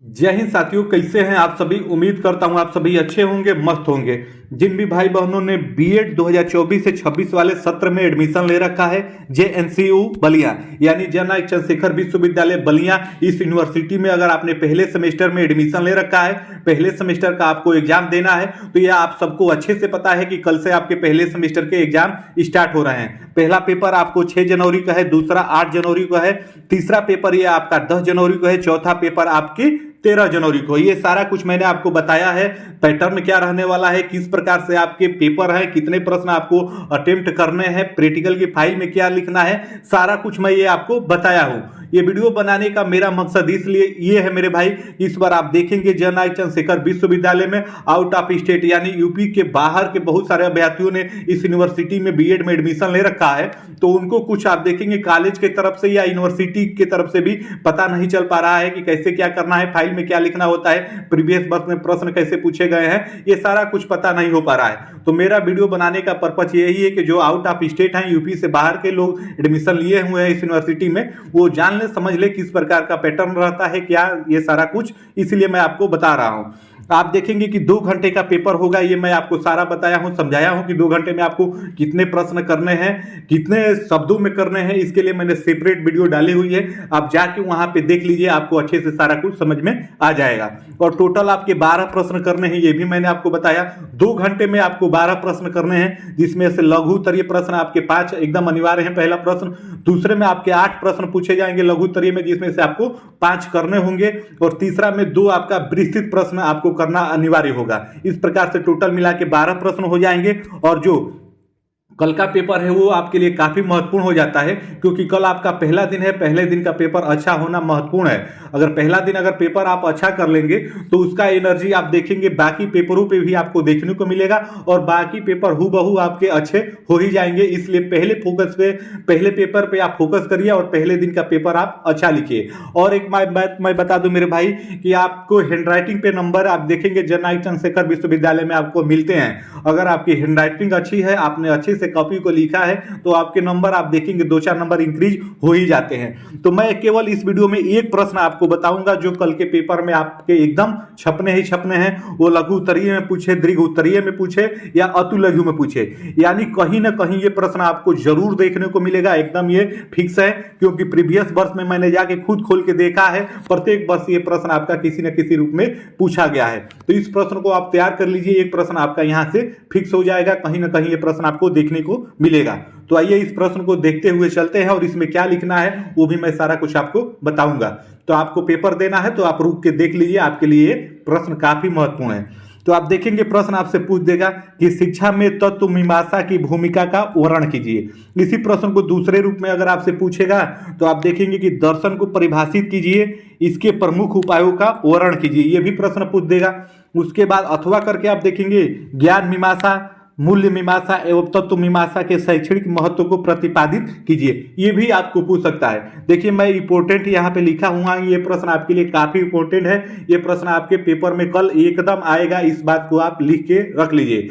जय हिंद साथियों, कैसे हैं आप सभी। उम्मीद करता हूं आप सभी अच्छे होंगे, मस्त होंगे। जिन भी भाई बहनों ने बीएड 2024 से 26 वाले सत्र में एडमिशन ले रखा है जेएनसीयू बलिया यानी जननायक चंद्रशेखर विश्वविद्यालय बलिया, इस यूनिवर्सिटी में अगर आपने पहले सेमेस्टर में एडमिशन ले रखा है, पहले सेमेस्टर का आपको एग्जाम देना है, तो यह आप सबको अच्छे से पता है कि कल से आपके पहले सेमेस्टर के एग्जाम स्टार्ट हो रहे हैं। पहला पेपर आपको 6 जनवरी का है, दूसरा 8 जनवरी को है, तीसरा पेपर ये आपका 10 जनवरी को है, चौथा पेपर आपकी 13 जनवरी को। ये सारा कुछ मैंने आपको बताया है। पैटर्न क्या रहने वाला है, किस प्रकार से आपके पेपर हैं, कितने प्रश्न आपको अटेम्प्ट करने हैं, प्रैक्टिकल की फाइल में क्या लिखना है, सारा कुछ मैं ये आपको बताया हूं। ये वीडियो बनाने का मेरा मकसद इसलिए ये है मेरे भाई, इस बार आप देखेंगे जननायक चंद्रशेखर विश्वविद्यालय में आउट ऑफ स्टेट यानी यूपी के बाहर के बहुत सारे अभ्यर्थियों ने इस यूनिवर्सिटी में बीएड में एडमिशन ले रखा है, तो उनको कुछ आप देखेंगे कॉलेज के तरफ से या यूनिवर्सिटी की तरफ से भी पता नहीं चल पा रहा है कि कैसे क्या करना है, फाइल में क्या लिखना होता है, प्रीवियस वर्ष में प्रश्न कैसे पूछे गए हैं, ये सारा कुछ पता नहीं हो पा रहा है। तो मेरा वीडियो बनाने का पर्पज यही है कि जो आउट ऑफ स्टेट हैं, यूपी से बाहर के लोग एडमिशन लिए हुए हैं इस यूनिवर्सिटी में, वो जान ले, समझ ले किस प्रकार का पैटर्न रहता है, क्या ये सारा कुछ, इसलिए मैं आपको बता रहा हूं। आप देखेंगे कि 2 घंटे का पेपर होगा, ये मैं आपको सारा बताया हूं, समझाया हूं कि 2 घंटे में आपको कितने प्रश्न करने हैं, कितने शब्दों में करने हैं, इसके लिए मैंने सेपरेट वीडियो डाली हुई है। आप जाके वहां पे देख लीजिए, आपको अच्छे से सारा कुछ समझ में आ जाएगा। और टोटल आपके 12 प्रश्न करने हैं, ये भी मैंने आपको बताया। 2 घंटे में आपको 12 प्रश्न करने हैं, जिसमें से लघु उत्तरीय प्रश्न आपके 5 एकदम अनिवार्य है। पहला प्रश्न, दूसरे में आपके 8 प्रश्न पूछे जाएंगे लघु उत्तरीय में, जिसमें से आपको 5 करने होंगे, और तीसरा में 2 आपका विस्तृत प्रश्न आपको करना अनिवार्य होगा। इस प्रकार से टोटल मिला के 12 प्रश्न हो जाएंगे। और जो कल का पेपर है वो आपके लिए काफी महत्वपूर्ण हो जाता है, क्योंकि कल आपका पहला दिन है। पहले दिन का पेपर अच्छा होना महत्वपूर्ण है। अगर पहला दिन अगर पेपर आप अच्छा कर लेंगे तो उसका एनर्जी आप देखेंगे बाकी पेपरों पे भी आपको देखने को मिलेगा, और बाकी पेपर हूबहू आपके अच्छे हो ही जाएंगे। इसलिए पहले पेपर पे आप फोकस करिए और पहले दिन का पेपर आप अच्छा लिखिए। और एक बात मैं बता दूं मेरे भाई कि आपको हैंडराइटिंग पे नंबर आप देखेंगे जननायक चंद्रशेखर विश्वविद्यालय में आपको मिलते हैं। अगर आपकी हैंडराइटिंग अच्छी है, आपने अच्छे कॉपी को लिखा है, तो आपके नंबर आप देखेंगे 2-4 नंबर इंक्रीज हो ही जाते हैं। तो मैं केवल इस वीडियो में एक प्रश्न आपको बताऊंगा जो कल के पेपर में आपके एकदम छपने ही छपने हैं। वो लघु उत्तरीय में पूछे, दीर्घ उत्तरीय में पूछे या अतु लघु में पूछे, यानी कहीं ना कहीं ये प्रश्न आपको जरूर देखने को मिलेगा, एकदम ये फिक्स है। क्योंकि प्रीवियस वर्ष में मैंने जाके खुद खोल के देखा है, प्रत्येक वर्ष ये प्रश्न आपका किसी न किसी रूप में पूछा गया है। तो इस प्रश्न को आप तैयार कर लीजिए, एक प्रश्न आपका यहां से फिक्स हो जाएगा, कहीं ना कहीं ये प्रश्न आपको देखने को मिलेगा। तो आइए इस प्रश्न को देखते हुए चलते हैं, और इसमें क्या लिखना है वो भी मैं सारा कुछ आपको बताऊंगा। तो आपको पेपर देना है तो आप रुक के देख लीजिए, आपके लिए प्रश्न काफी महत्वपूर्ण है। तो आप देखेंगे प्रश्न आपसे पूछ देगा कि शिक्षा में तत्व मीमांसा की भूमिका का वर्णन कीजिए। इसी प्रश्न को दूसरे रूप में अगर आपसे पूछेगा तो आप देखेंगे कि दर्शन को परिभाषित कीजिए, इसके प्रमुख उपायों का वर्णन कीजिए, यह भी प्रश्न पूछ देगा। उसके बाद अथवा करके आप देखेंगे ज्ञान मीमांसा, मूल्य मीमांसा एवं तत्व मीमांसा के शैक्षणिक महत्व को प्रतिपादित कीजिए, ये भी आपको पूछ सकता है। देखिए मैं इंपोर्टेंट यहाँ पे लिखा हुआ, ये प्रश्न आपके लिए काफी इंपोर्टेंट है। ये प्रश्न आपके पेपर में कल एकदम आएगा, इस बात को आप लिख के रख लीजिए।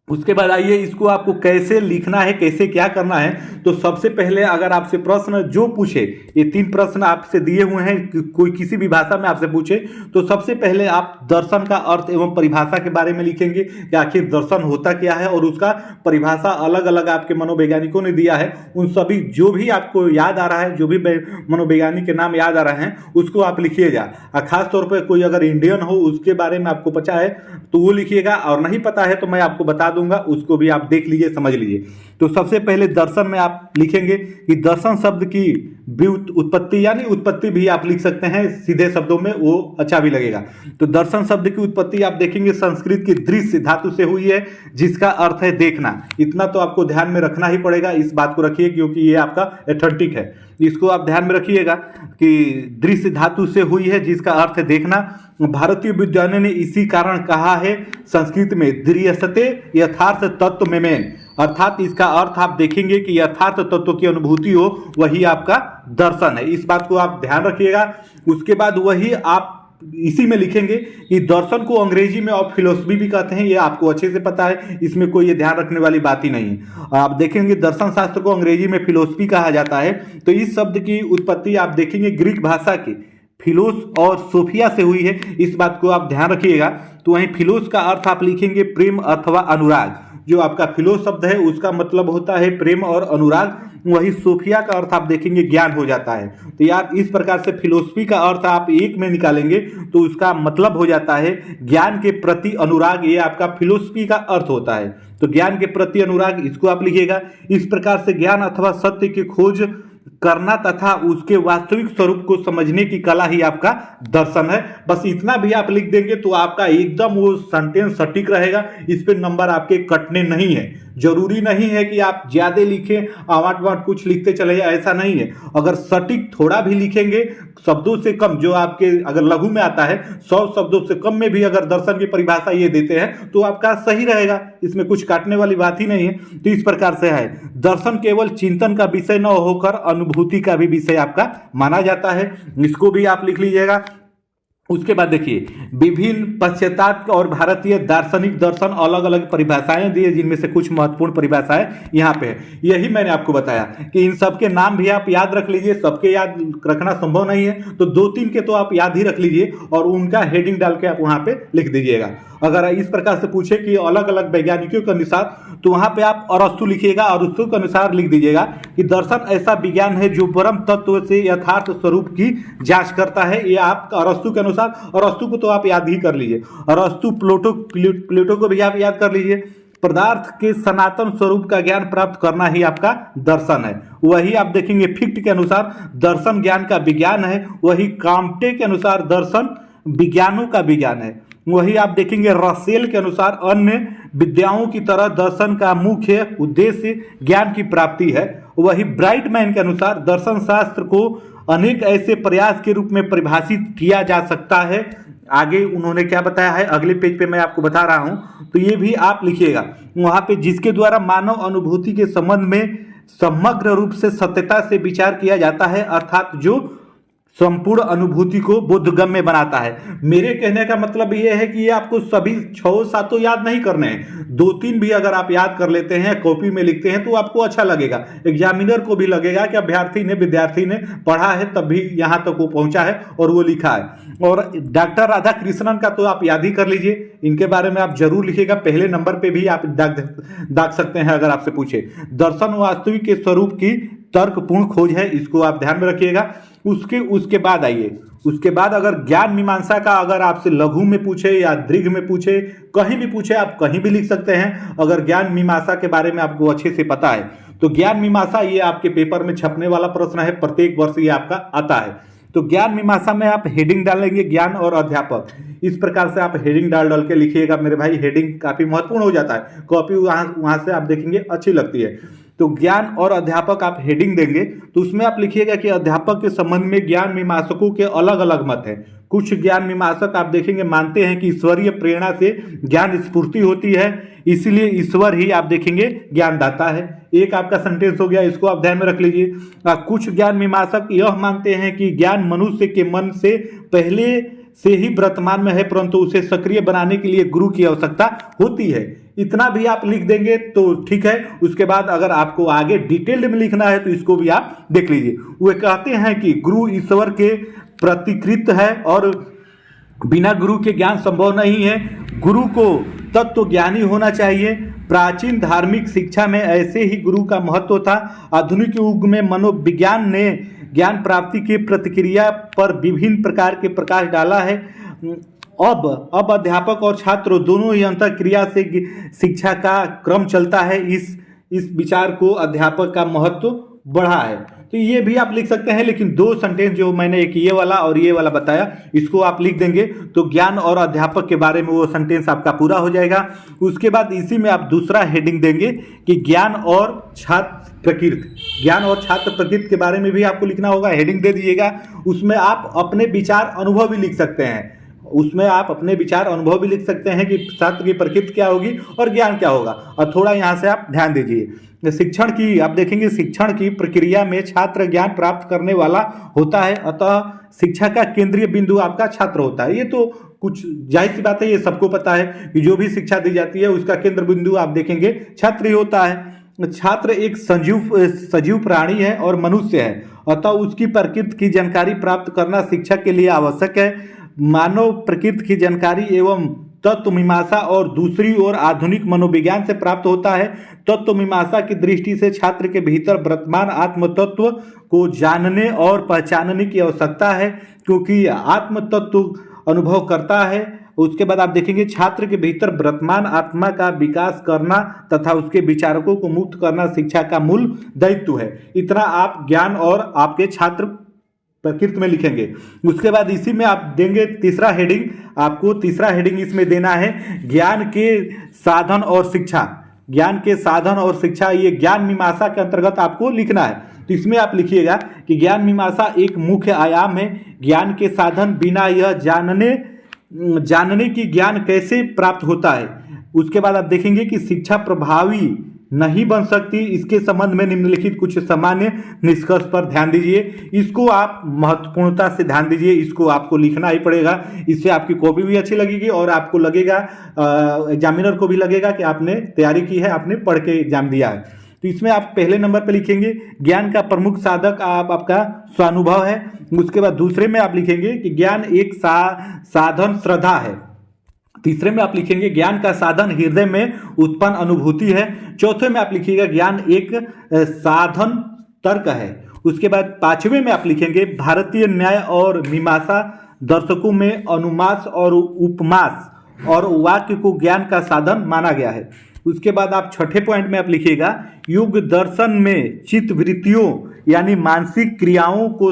उसके बाद आइए इसको आपको कैसे लिखना है, कैसे क्या करना है। तो सबसे पहले अगर आपसे प्रश्न जो पूछे, ये 3 प्रश्न आपसे दिए हुए हैं, कोई किसी भी भाषा में आपसे पूछे, तो सबसे पहले आप दर्शन का अर्थ एवं परिभाषा के बारे में लिखेंगे कि आखिर दर्शन होता क्या है, और उसका परिभाषा अलग अलग आपके मनोवैज्ञानिकों ने दिया है। उन सभी जो भी आपको याद आ रहा है, जो भी मनोवैज्ञानिक के नाम याद आ रहे हैं, उसको आप लिखिएगा। और खास तौर पर कोई अगर इंडियन हो उसके बारे में आपको पता है तो वो लिखिएगा, और नहीं पता है तो मैं आपको बता दूंगा, उसको भी आप देख लीजिए, समझ लीजिए। तो सबसे पहले दर्शन में आप लिखेंगे कि दर्शन शब्द की उत्पत्ति, यानी उत्पत्ति भी आप लिख सकते हैं सीधे शब्दों में, वो अच्छा भी लगेगा। तो दर्शन शब्द की उत्पत्ति आप देखेंगे संस्कृत की दृश्य धातु से हुई है, जिसका अर्थ है देखना। इतना तो आपको ध्यान में रखना ही पड़ेगा, इस बात को रखिए क्योंकि ये आपका एथेंटिक है। इसको आप ध्यान में रखिएगा कि दृश्य धातु से हुई है, जिसका अर्थ है देखना। भारतीय विद्वानों ने इसी कारण कहा है संस्कृत में दृश्यते यथार्थ तत्व में, अर्थात इसका अर्थ आप देखेंगे कि यथार्थ तत्व की अनुभूति हो, वही आपका दर्शन है। इस बात को आप ध्यान रखिएगा। उसके बाद वही आप इसी में लिखेंगे कि दर्शन को अंग्रेजी में आप फिलोसफी भी कहते हैं, ये आपको अच्छे से पता है, इसमें कोई ये ध्यान रखने वाली बात ही नहीं है। आप देखेंगे दर्शन शास्त्र को अंग्रेजी में फिलोसफी कहा जाता है। तो इस शब्द की उत्पत्ति आप देखेंगे ग्रीक भाषा की फिलोस और सोफिया से हुई है, इस बात को आप ध्यान रखिएगा। तो वहीं फिलोस का अर्थ आप लिखेंगे प्रेम अथवा अनुराग। जो आपका फिलोस शब्द है उसका मतलब होता है प्रेम और अनुराग। वही सोफिया का अर्थ आप देखेंगे ज्ञान हो जाता है। तो यार इस प्रकार से फिलोसफी का अर्थ आप एक में निकालेंगे तो उसका मतलब हो जाता है ज्ञान के प्रति अनुराग। ये आपका फिलोसफी का अर्थ होता है। तो ज्ञान के प्रति अनुराग, इसको आप लिखिएगा। इस प्रकार से ज्ञान अथवा सत्य की खोज करना तथा उसके वास्तविक स्वरूप को समझने की कला ही आपका दर्शन है। बस इतना भी आप लिख देंगे तो आपका एकदम वो सेंटेंस सटीक रहेगा। इस पे नंबर आपके कटने नहीं है। जरूरी नहीं है कि आप ज्यादा लिखें, आवाट वाट कुछ लिखते चले जाए, ऐसा नहीं है। अगर सटीक थोड़ा भी लिखेंगे, शब्दों से कम, जो आपके अगर लघु में आता है 100 शब्दों से कम में भी अगर दर्शन की परिभाषा ये देते हैं तो आपका सही रहेगा। इसमें कुछ काटने वाली बात ही नहीं है। तो इस प्रकार से है, दर्शन केवल चिंतन का विषय न होकर अनुभूति का भी विषय आपका माना जाता है। इसको भी आप लिख लीजिएगा। उसके बाद देखिए, विभिन्न पाश्चात्य और भारतीय दार्शनिक दर्शन अलग अलग परिभाषाएं दी है, जिनमें से कुछ महत्वपूर्ण परिभाषाएं यहाँ पे है। यही मैंने आपको बताया कि इन सबके नाम भी आप याद रख लीजिए। सबके याद रखना संभव नहीं है, तो 2-3 के तो आप याद ही रख लीजिए और उनका हेडिंग डाल के आप वहां पे लिख दीजिएगा। अगर इस प्रकार से पूछे कि अलग अलग वैज्ञानिकों के अनुसार, तो वहां पे आप अरस्तु लिखिएगा। अरस्तु के अनुसार लिख दीजिएगा कि दर्शन ऐसा विज्ञान है जो परम तत्व से यथार्थ स्वरूप की जांच करता है। ये आप अरस्तु के अनुसार, अरस्तु को तो आप याद ही कर लीजिए। अरस्तु, प्लेटो को भी आप याद कर लीजिए। पदार्थ के सनातन स्वरूप का ज्ञान प्राप्त करना ही आपका दर्शन है। वही आप देखेंगे फिक्ट के अनुसार दर्शन ज्ञान का विज्ञान है। वही काम्टे के अनुसार दर्शन विज्ञानों का विज्ञान है। वही आप देखेंगे रसेल के अनुसार अन्य विद्याओं की तरह दर्शन का मुख्य उद्देश्य ज्ञान की प्राप्ति है। वही ब्राइटमैन के अनुसार दर्शन शास्त्र को अनेक ऐसे प्रयास के रूप में परिभाषित किया जा सकता है। आगे उन्होंने क्या बताया है अगले पेज पे मैं आपको बता रहा हूं, तो ये भी आप लिखिएगा वहां पे, जिसके द्वारा मानव अनुभूति के संबंध में समग्र रूप से सत्यता से विचार किया जाता है, अर्थात जो संपूर्ण अनुभूति को बोधगम्य बनाता है। मेरे कहने का मतलब यह है कि ये आपको सभी 6-7 याद नहीं करने हैं। 2-3 भी अगर आप याद कर लेते हैं, कॉपी में लिखते हैं, तो आपको अच्छा लगेगा। एग्जामिनर को भी लगेगा कि विद्यार्थी ने पढ़ा है तब भी यहाँ तक वो पहुंचा है और वो लिखा है। और डॉक्टर राधा कृष्णन का तो आप याद ही कर लीजिए। इनके बारे में आप जरूर लिखिएगा। पहले नंबर पे भी आप दाग सकते हैं अगर आपसे पूछे। दर्शन वास्तविक के स्वरूप की तर्कपूर्ण खोज है, इसको आप ध्यान में रखिएगा। उसके बाद आइए, उसके बाद अगर ज्ञान मीमांसा का अगर आपसे लघु में पूछे या दीर्घ में पूछे, कहीं भी पूछे, आप कहीं भी लिख सकते हैं। अगर ज्ञान मीमांसा के बारे में आपको अच्छे से पता है तो ज्ञान मीमांसा ये आपके पेपर में छपने वाला प्रश्न है, प्रत्येक वर्ष ये आपका आता है। तो ज्ञान मीमांसा में आप हेडिंग डालेंगे ज्ञान और अध्यापक। इस प्रकार से आप हेडिंग डाल के लिखिएगा मेरे भाई। हेडिंग काफी महत्वपूर्ण हो जाता है, कॉपी वहां से आप देखेंगे अच्छी लगती है। तो ज्ञान और अध्यापक आप हेडिंग देंगे तो उसमें आप लिखिएगा कि अध्यापक के संबंध में ज्ञान मीमांसकों के अलग अलग मत हैं। कुछ ज्ञान मीमांसक आप देखेंगे मानते हैं कि ईश्वरीय प्रेरणा से ज्ञान स्फूर्ति होती है, इसलिए ईश्वर ही आप देखेंगे ज्ञानदाता है। एक आपका सेंटेंस हो गया, इसको आप ध्यान में रख लीजिए। कुछ ज्ञान मीमांसक यह मानते हैं कि ज्ञान मनुष्य के मन से पहले से ही वर्तमान में है, परंतु उसे सक्रिय बनाने के लिए गुरु की आवश्यकता होती है। इतना भी आप लिख देंगे तो ठीक है। उसके बाद अगर आपको आगे डिटेल्ड में लिखना है तो इसको भी आप देख लीजिए। वे कहते हैं कि गुरु ईश्वर के प्रतिकृत है और बिना गुरु के ज्ञान संभव नहीं है। गुरु को तत्व ज्ञानी होना चाहिए। प्राचीन धार्मिक शिक्षा में ऐसे ही गुरु का महत्व था। आधुनिक युग में मनोविज्ञान ने ज्ञान प्राप्ति की प्रतिक्रिया पर विभिन्न प्रकार के प्रकाश डाला है। अब अध्यापक और छात्र दोनों ही अंतःक्रिया से शिक्षा का क्रम चलता है। इस विचार को अध्यापक का महत्व बढ़ा है। तो ये भी आप लिख सकते हैं, लेकिन 2 सेंटेंस जो मैंने एक ये वाला और ये वाला बताया, इसको आप लिख देंगे तो ज्ञान और अध्यापक के बारे में वो सेंटेंस आपका पूरा हो जाएगा। उसके बाद इसी में आप दूसरा हेडिंग देंगे कि ज्ञान और छात्र प्रकृति। ज्ञान और छात्र प्रकृति के बारे में भी आपको लिखना होगा, हेडिंग दे दीजिएगा। उसमें आप अपने विचार अनुभव भी लिख सकते हैं। उसमें आप अपने विचार अनुभव भी लिख सकते हैं कि छात्र की प्रकृति क्या होगी और ज्ञान क्या होगा। और थोड़ा यहाँ से आप ध्यान दीजिए। शिक्षण की आप देखेंगे, शिक्षण की प्रक्रिया में छात्र ज्ञान प्राप्त करने वाला होता है, अतः शिक्षा का केंद्रीय बिंदु आपका छात्र होता है। ये तो कुछ जाहिर सी बात है, ये सबको पता है कि जो भी शिक्षा दी जाती है उसका केंद्र बिंदु आप देखेंगे छात्र ही होता है। छात्र एक सजीव प्राणी है और मनुष्य है, अतः उसकी प्रकृति की जानकारी प्राप्त करना शिक्षा के लिए आवश्यक है। मानव प्रकृति की जानकारी एवं तत्व मीमांसा और दूसरी ओर आधुनिक मनोविज्ञान से प्राप्त होता है। तत्व मीमांसा की दृष्टि से छात्र के भीतर वर्तमान आत्म तत्व को जानने और पहचानने की आवश्यकता है, क्योंकि आत्म तत्व अनुभव करता है। उसके बाद आप देखेंगे छात्र के भीतर वर्तमान आत्मा का विकास करना तथा उसके विचारकों को मुक्त करना शिक्षा का मूल दायित्व है। इतना आप ज्ञान और आपके छात्र प्रकृति में लिखेंगे। उसके बाद इसी में आप देंगे तीसरा हेडिंग, आपको तीसरा हेडिंग इसमें देना है ज्ञान के साधन और शिक्षा। ज्ञान के साधन और शिक्षा, ये ज्ञान मीमांसा के अंतर्गत आपको लिखना है। तो इसमें आप लिखिएगा कि ज्ञान मीमांसा एक मुख्य आयाम है। ज्ञान के साधन, बिना यह जानने की ज्ञान कैसे प्राप्त होता है। उसके बाद आप देखेंगे कि शिक्षा प्रभावी नहीं बन सकती। इसके संबंध में निम्नलिखित कुछ सामान्य निष्कर्ष पर ध्यान दीजिए। इसको आप महत्वपूर्णता से ध्यान दीजिए, इसको आपको लिखना ही पड़ेगा। इससे आपकी कॉपी भी अच्छी लगेगी और आपको लगेगा, एग्जामिनर को भी लगेगा कि आपने तैयारी की है, आपने पढ़ के एग्जाम दिया है। तो इसमें आप पहले नंबर पर लिखेंगे ज्ञान का प्रमुख साधक आपका स्वानुभव है। उसके बाद दूसरे में आप लिखेंगे कि ज्ञान एक साधन श्रद्धा है। तीसरे में आप लिखेंगे ज्ञान का साधन हृदय में उत्पन्न अनुभूति है। चौथे में आप लिखिएगा ज्ञान एक साधन तर्क है। उसके बाद पांचवें में आप लिखेंगे भारतीय न्याय और मीमांसा दर्शकों में अनुमास और उपमास और वाक्य को ज्ञान का साधन माना गया है। उसके बाद आप छठे पॉइंट में आप लिखिएगा युग दर्शन में चित्त वृत्तियों यानी मानसिक क्रियाओं को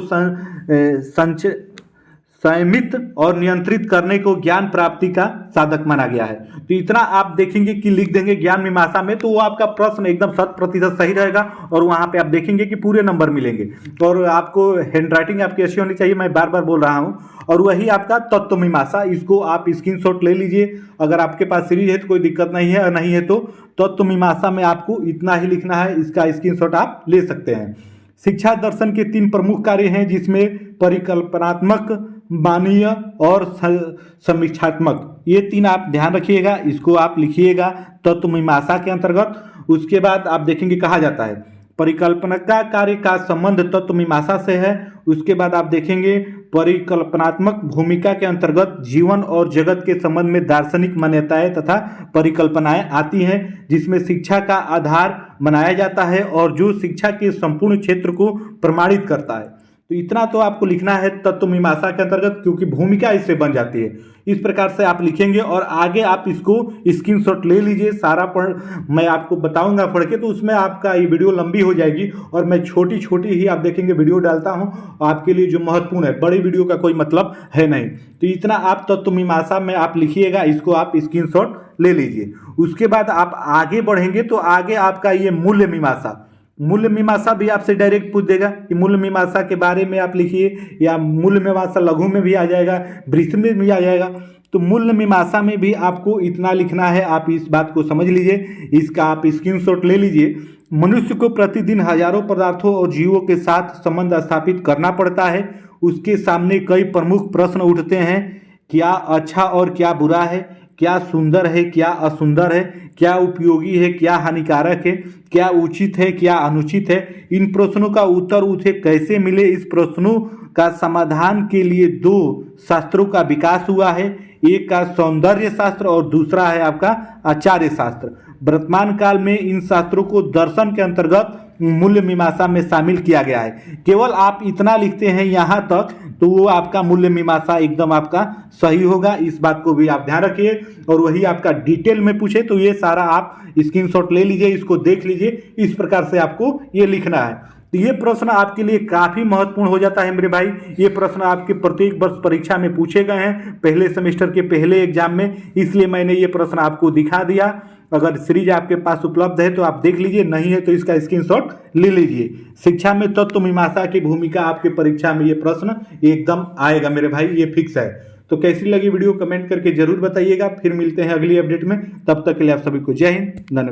संयमित और नियंत्रित करने को ज्ञान प्राप्ति का साधक माना गया है। तो इतना आप देखेंगे कि लिख देंगे ज्ञान मीमांसा में, तो वो आपका प्रश्न एकदम 100% सही रहेगा और वहां पे आप देखेंगे कि पूरे नंबर मिलेंगे। और आपको हैंडराइटिंग आपकी अच्छी होनी चाहिए, मैं बार बार बोल रहा हूं। और वही आपका तत्व मीमांसा, इसको आप स्क्रीनशॉट ले लीजिए। अगर आपके पास सीरीज है तो कोई दिक्कत नहीं है, और नहीं है तो तत्व मीमांसा में आपको इतना ही लिखना है, इसका स्क्रीनशॉट आप ले सकते हैं। शिक्षा दर्शन के 3 प्रमुख कार्य हैं, जिसमें परिकल्पनात्मक, मानवीय और समीक्षात्मक, ये 3 आप ध्यान रखिएगा। इसको आप लिखिएगा तत्व मीमांसा के अंतर्गत। उसके बाद आप देखेंगे कहा जाता है परिकल्पना का कार्य का संबंध तत्व मीमांसा से है। उसके बाद आप देखेंगे परिकल्पनात्मक भूमिका के अंतर्गत जीवन और जगत के संबंध में दार्शनिक मान्यताएं तथा परिकल्पनाएं आती हैं, जिसमें शिक्षा का आधार बनाया जाता है और जो शिक्षा के संपूर्ण क्षेत्र को प्रमाणित करता है। तो इतना तो आपको लिखना है तत्व मीमांसा के अंतर्गत, क्योंकि भूमिका इससे बन जाती है। इस प्रकार से आप लिखेंगे और आगे आप इसको स्क्रीनशॉट ले लीजिए। सारा मैं आपको बताऊंगा पढ़ के, तो उसमें आपका ये वीडियो लंबी हो जाएगी और मैं छोटी छोटी ही आप देखेंगे वीडियो डालता हूं आपके लिए जो महत्वपूर्ण है। बड़ी वीडियो का कोई मतलब है नहीं। तो इतना आप तत्व मीमांसा में आप लिखिएगा, इसको आप स्क्रीनशॉट ले लीजिए। उसके बाद आप आगे बढ़ेंगे तो आगे आपका ये मूल्य मीमांसा, मूल्य मीमांसा भी आपसे डायरेक्ट पूछ देगा कि मूल्य मीमांसा के बारे में आप लिखिए, या मूल्य मीमांसा लघु में भी आ जाएगा, वृत्त में भी आ जाएगा। तो मूल्य मीमांसा में भी आपको इतना लिखना है, आप इस बात को समझ लीजिए, इसका आप स्क्रीनशॉट ले लीजिए। मनुष्य को प्रतिदिन हजारों पदार्थों और जीवों के साथ संबंध स्थापित करना पड़ता है। उसके सामने कई प्रमुख प्रश्न उठते हैं, क्या अच्छा और क्या बुरा है, क्या सुंदर है क्या असुंदर है, क्या उपयोगी है क्या हानिकारक है, क्या उचित है क्या अनुचित है। इन प्रश्नों का उत्तर उसे कैसे मिले, इस प्रश्नों का समाधान के लिए 2 शास्त्रों का विकास हुआ है। एक का सौंदर्य शास्त्र और दूसरा है आपका आचार्य शास्त्र। वर्तमान काल में इन शास्त्रों को दर्शन के अंतर्गत मूल्य मीमांसा में शामिल किया गया है। केवल आप इतना लिखते हैं यहाँ तक, तो वो आपका मूल्य मीमांसा एकदम आपका सही होगा। इस बात को भी आप ध्यान रखिए। और वही आपका डिटेल में पूछे तो ये सारा आप स्क्रीनशॉट ले लीजिए, इसको देख लीजिए। इस प्रकार से आपको ये लिखना है। तो ये प्रश्न आपके लिए काफी महत्वपूर्ण हो जाता है मेरे भाई। ये प्रश्न आपके प्रत्येक वर्ष परीक्षा में पूछे गए हैं, पहले सेमेस्टर के पहले एग्जाम में, इसलिए मैंने ये प्रश्न आपको दिखा दिया। अगर सीरीज आपके पास उपलब्ध है तो आप देख लीजिए, नहीं है तो इसका स्क्रीनशॉट ले लीजिए। शिक्षा में तत्व मीमांसा की भूमिका आपके परीक्षा में ये प्रश्न एकदम आएगा मेरे भाई, ये फिक्स है। तो कैसी लगी वीडियो कमेंट करके जरूर बताइएगा। फिर मिलते हैं अगली अपडेट में, तब तक के लिए आप सभी को जय हिंद, धन्यवाद।